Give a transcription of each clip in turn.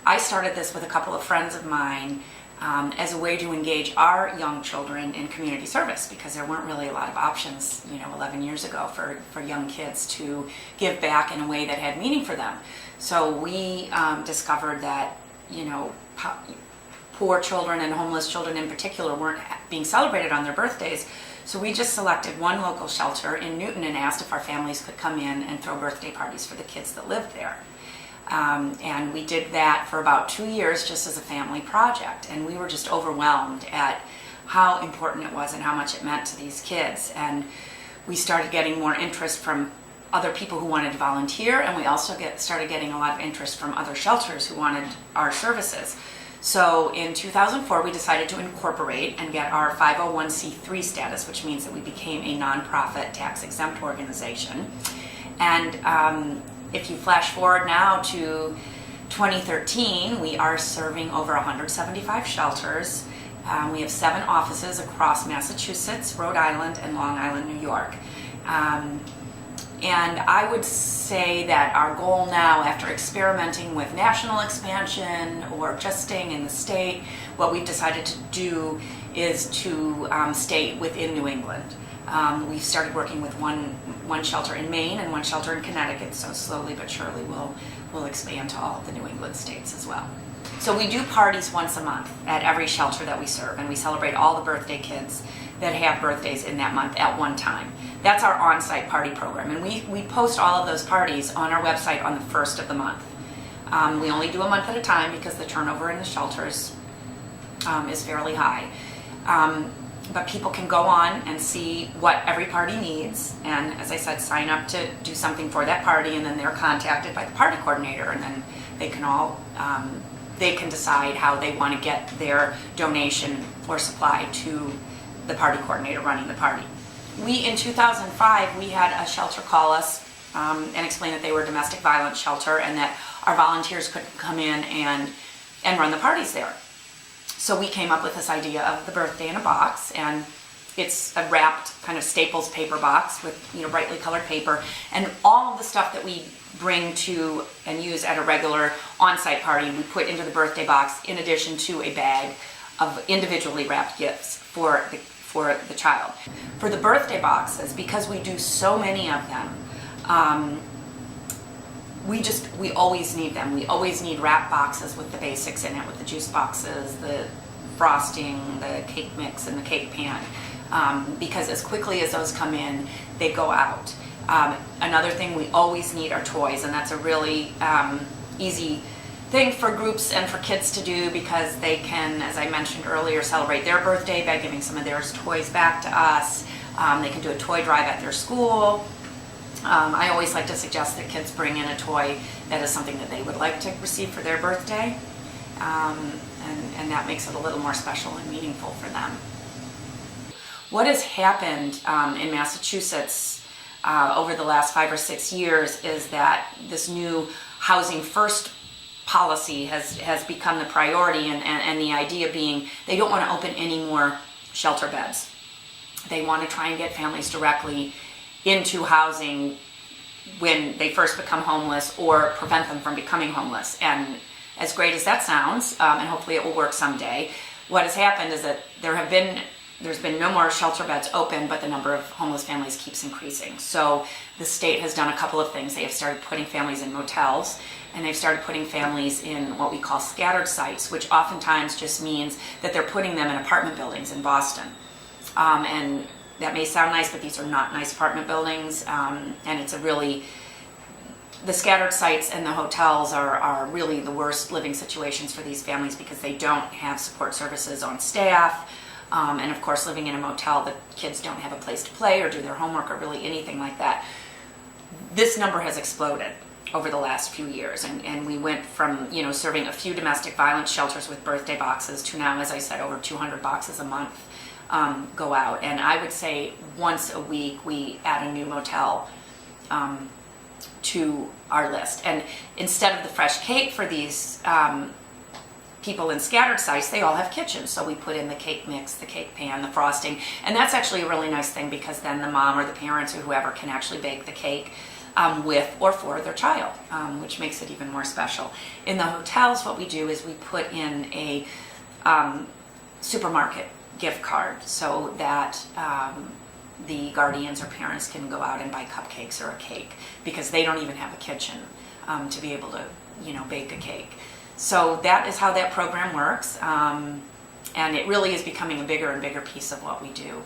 I started this with a couple of friends of mine as a way to engage our young children in community service, because there weren't really a lot of options, 11 years ago for young kids to give back in a way that had meaning for them. So we discovered that, poor children and homeless children in particular weren't being celebrated on their birthdays. So we just selected one local shelter in Newton and asked if our families could come in and throw birthday parties for the kids that lived there. And we did that for about 2 years just as a family project. And we were just overwhelmed at how important it was and how much it meant to these kids. And we started getting more interest from other people who wanted to volunteer, and we also started getting a lot of interest from other shelters who wanted our services. So in 2004, we decided to incorporate and get our 501c3 status, which means that we became a nonprofit tax-exempt organization. And if you flash forward now to 2013, we are serving over 175 shelters. We have 7 offices across Massachusetts, Rhode Island, and Long Island, New York. And I would say that our goal now, after experimenting with national expansion or just staying in the state, what we've decided to do is to stay within New England. We've started working with one shelter in Maine and one shelter in Connecticut, so slowly but surely we'll expand to all of the New England states as well. So we do parties once a month at every shelter that we serve, and we celebrate all the birthday kids that have birthdays in that month at one time. That's our on-site party program, and we post all of those parties on our website on the first of the month. We only do a month at a time because the turnover in the shelters is fairly high. But people can go on and see what every party needs, and as I said, sign up to do something for that party, and then they're contacted by the party coordinator, and then they can decide how they want to get their donation or supply to the party coordinator running the party. In 2005, we had a shelter call us and explain that they were a domestic violence shelter and that our volunteers could come in and run the parties there. So we came up with this idea of the birthday in a box, and it's a wrapped kind of Staples paper box with brightly colored paper, and all of the stuff that we bring to and use at a regular on-site party we put into the birthday box, in addition to a bag of individually wrapped gifts for the child. For the birthday boxes, because we do so many of them, we always need them. We always need wrap boxes with the basics in it, with the juice boxes, the frosting, the cake mix, and the cake pan, because as quickly as those come in, they go out. Another thing we always need are toys, and that's a really easy thing for groups and for kids to do, because they can, as I mentioned earlier, celebrate their birthday by giving some of their toys back to us. They can do a toy drive at their school. I always like to suggest that kids bring in a toy that is something that they would like to receive for their birthday, and that makes it a little more special and meaningful for them. What has happened in Massachusetts over the last 5 or 6 years is that this new Housing First policy has become the priority, and the idea being they don't want to open any more shelter beds. They want to try and get families directly into housing when they first become homeless, or prevent them from becoming homeless. And as great as that sounds, and hopefully it will work someday, what has happened is that there's been no more shelter beds open, but the number of homeless families keeps increasing. So the state has done a couple of things. They have started putting families in motels, and they've started putting families in what we call scattered sites, which oftentimes just means that they're putting them in apartment buildings in Boston. And that may sound nice, but these are not nice apartment buildings, and the scattered sites and the hotels are really the worst living situations for these families, because they don't have support services on staff. And of course, living in a motel, the kids don't have a place to play or do their homework or really anything like that. This number has exploded over the last few years, and we went from serving a few domestic violence shelters with birthday boxes to now, as I said, over 200 boxes a month go out. And I would say once a week we add a new motel to our list. And instead of the fresh cake for these people in scattered sites, they all have kitchens. So we put in the cake mix, the cake pan, the frosting, and that's actually a really nice thing, because then the mom or the parents or whoever can actually bake the cake with or for their child, which makes it even more special. In the hotels, what we do is we put in a supermarket gift card so that the guardians or parents can go out and buy cupcakes or a cake, because they don't even have a kitchen to be able to, bake a cake. So that is how that program works, and it really is becoming a bigger and bigger piece of what we do.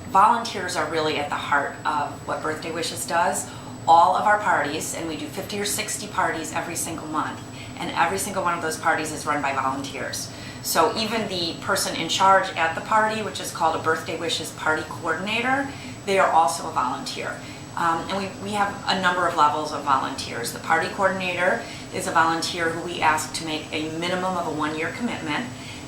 Volunteers are really at the heart of what Birthday Wishes does. All of our parties, and we do 50 or 60 parties every single month, and every single one of those parties is run by volunteers. So even the person in charge at the party, which is called a Birthday Wishes party coordinator, they are also a volunteer. And we have a number of levels of volunteers. The party coordinator is a volunteer who we ask to make a minimum of a 1-year commitment,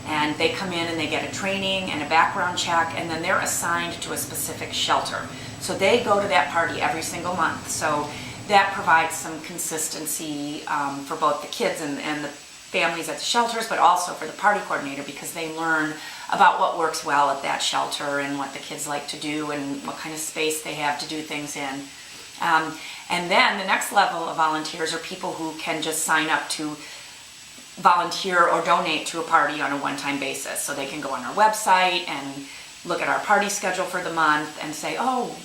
and they come in and they get a training and a background check, and then they're assigned to a specific shelter. So they go to that party every single month. So that provides some consistency for both the kids and the families at the shelters, but also for the party coordinator, because they learn about what works well at that shelter and what the kids like to do and what kind of space they have to do things in. And then the next level of volunteers are people who can just sign up to volunteer or donate to a party on a one-time basis. So they can go on our website and look at our party schedule for the month and say, oh,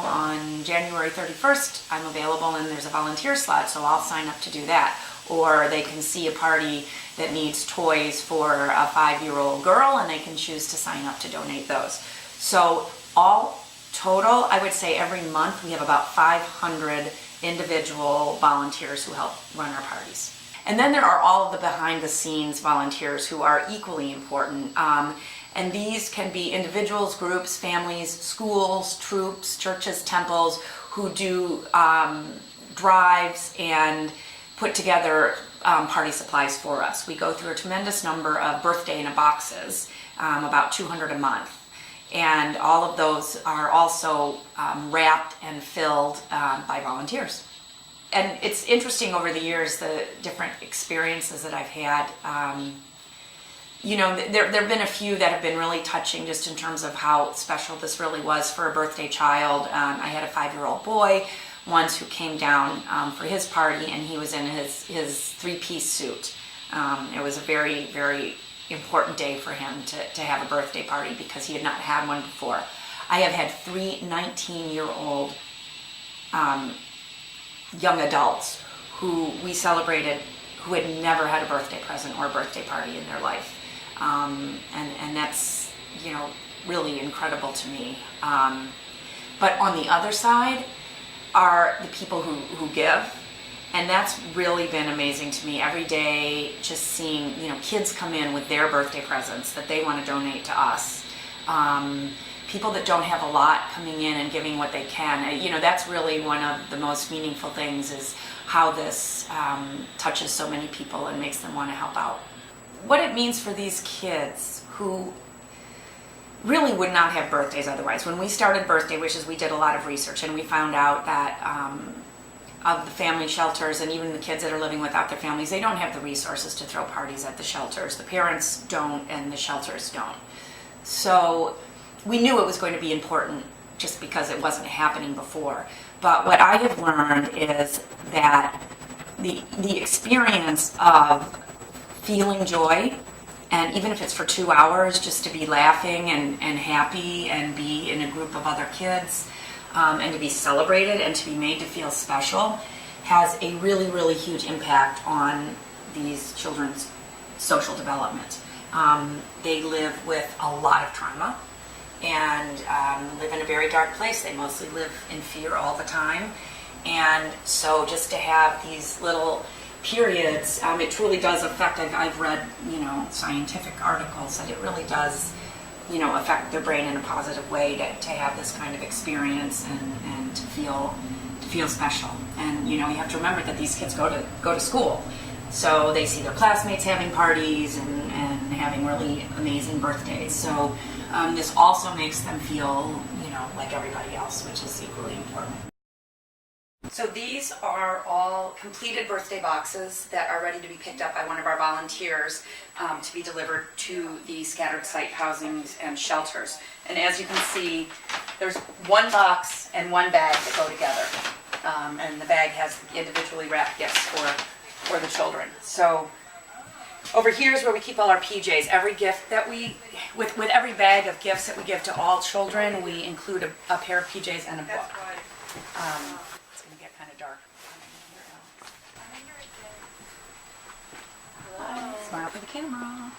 on January 31st, I'm available and there's a volunteer slot, so I'll sign up to do that. Or they can see a party that needs toys for a 5-year-old girl, and they can choose to sign up to donate those. So all total, I would say every month we have about 500 individual volunteers who help run our parties. And then there are all of the behind-the-scenes volunteers who are equally important. And these can be individuals, groups, families, schools, troops, churches, temples, who do drives and put together party supplies for us. We go through a tremendous number of birthday in a boxes, about 200 a month. And all of those are also wrapped and filled by volunteers. And it's interesting over the years, the different experiences that I've had. There have been a few that have been really touching, just in terms of how special this really was for a birthday child. I had a 5-year-old boy once who came down for his party, and he was in his 3-piece suit. It was a very, very important day for him to have a birthday party, because he had not had one before. I have had 3 19-year-old young adults who we celebrated, who had never had a birthday present or a birthday party in their life. And that's, really incredible to me. But on the other side are the people who give. And that's really been amazing to me. Every day, just seeing, kids come in with their birthday presents that they want to donate to us. People that don't have a lot coming in and giving what they can. That's really one of the most meaningful things, is how this touches so many people and makes them want to help out. What it means for these kids who really would not have birthdays otherwise. When we started Birthday Wishes, we did a lot of research, and we found out that of the family shelters, and even the kids that are living without their families, they don't have the resources to throw parties at the shelters. The parents don't, and the shelters don't. So we knew it was going to be important, just because it wasn't happening before. But what I have learned is that the experience of feeling joy, and even if it's for 2 hours, just to be laughing and happy and be in a group of other kids, and to be celebrated and to be made to feel special, has a really, really huge impact on these children's social development. They live with a lot of trauma and live in a very dark place. They mostly live in fear all the time. And so just to have these little periods, it truly does affect. I've read, scientific articles that it really does, affect their brain in a positive way to have this kind of experience and to feel special. And you have to remember that these kids go to school, so they see their classmates having parties and having really amazing birthdays. So this also makes them feel, like everybody else, which is equally important. So these are all completed birthday boxes that are ready to be picked up by one of our volunteers to be delivered to the scattered site housings and shelters. And as you can see, there's one box and one bag that go together. And the bag has individually wrapped gifts for the children. So over here is where we keep all our PJs. Every gift that with every bag of gifts that we give to all children, we include a pair of PJs and a book. It's going to get kind of dark. Smile for the camera.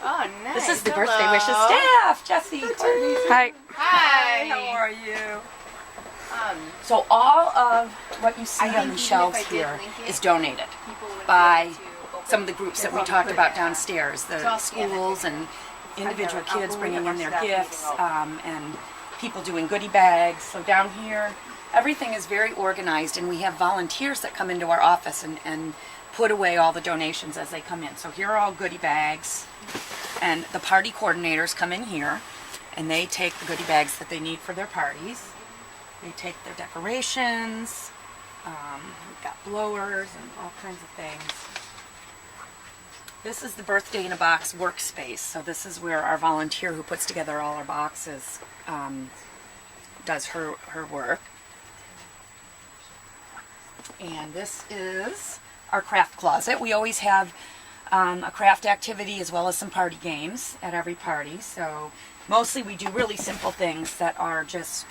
Oh, nice. This is the birthday wishes staff. Jesse, Courtney. Hi. Hi. How are you? So all of what you see on the shelves here is donated by some of the groups that we talked about downstairs, the schools and individual kids bringing in their gifts and people doing goodie bags. So down here, everything is very organized, and we have volunteers that come into our office and put away all the donations as they come in. So here are all goodie bags, and the party coordinators come in here and they take the goodie bags that they need for their parties. They take their decorations, we've got blowers and all kinds of things. This is the Birthday in a Box workspace. So this is where our volunteer who puts together all our boxes does her work. And this is our craft closet. We always have a craft activity as well as some party games at every party. So mostly we do really simple things that are just,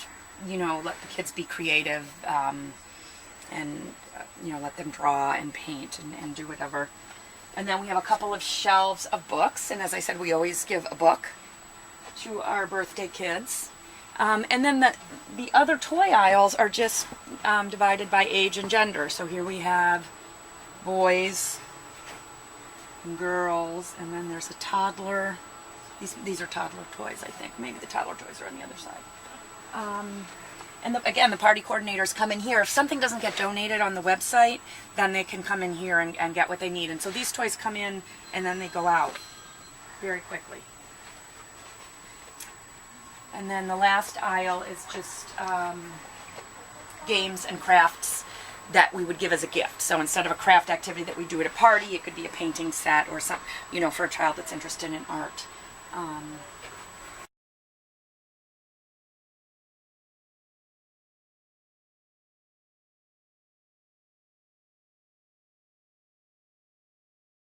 let the kids be creative and let them draw and paint and do whatever. And then we have a couple of shelves of books, and as I said, we always give a book to our birthday kids. And then the other toy aisles are just divided by age and gender. So here we have boys and girls, and then there's a toddler. These are toddler toys, I think. Maybe the toddler toys are on the other side. And again, the party coordinators come in here. If something doesn't get donated on the website, then they can come in here and get what they need. And so these toys come in and then they go out very quickly. And then the last aisle is just games and crafts that we would give as a gift. So instead of a craft activity that we do at a party, it could be a painting set or some, for a child that's interested in art.